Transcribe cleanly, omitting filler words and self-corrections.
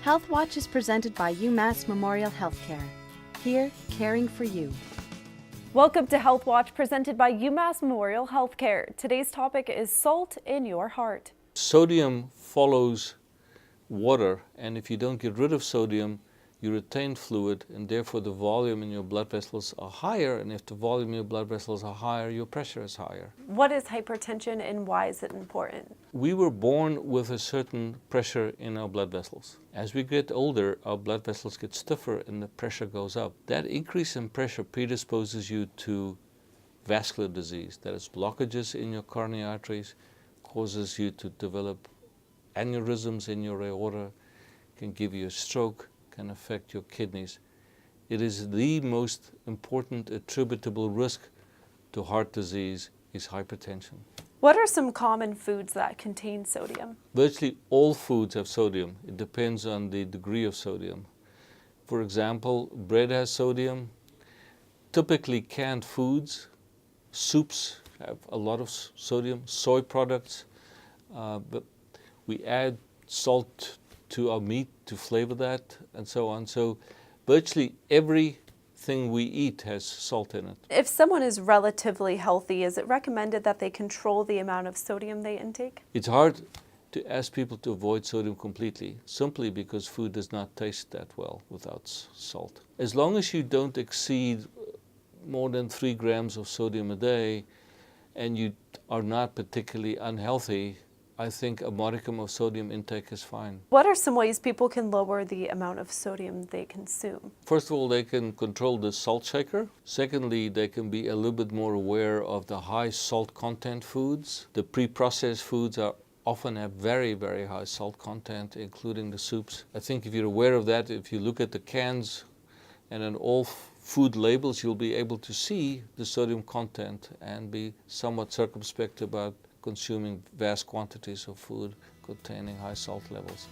Health Watch is presented by UMass Memorial Healthcare. Here, caring for you. Welcome to Health Watch, presented by UMass Memorial Healthcare. Today's topic is salt in your heart. Sodium follows water, and if you don't get rid of sodium, you retain fluid, and therefore the volume in your blood vessels are higher, and if the volume in your blood vessels are higher, your pressure is higher. What is hypertension and why is it important? We were born with a certain pressure in our blood vessels. As we get older, our blood vessels get stiffer and the pressure goes up. That increase in pressure predisposes you to vascular disease, that is blockages in your coronary arteries, causes you to develop aneurysms in your aorta, can give you a stroke, can affect your kidneys. It is the most important attributable risk to heart disease is hypertension. What are some common foods that contain sodium? Virtually all foods have sodium. It depends on the degree of sodium. For example, bread has sodium. Typically canned foods, soups have a lot of sodium, soy products, but we add salt to our meat to flavor that, and so on. So virtually everything we eat has salt in it. If someone is relatively healthy, is it recommended that they control the amount of sodium they intake? It's hard to ask people to avoid sodium completely, simply because food does not taste that well without salt. As long as you don't exceed more than 3 grams of sodium a day, and you are not particularly unhealthy, I think a modicum of sodium intake is fine. What are some ways people can lower the amount of sodium they consume? First of all, they can control the salt shaker. Secondly, they can be a little bit more aware of the high salt content foods. The pre-processed foods often have very, very high salt content, including the soups. I think if you're aware of that, if you look at the cans and on all food labels, you'll be able to see the sodium content and be somewhat circumspect about consuming vast quantities of food containing high salt levels.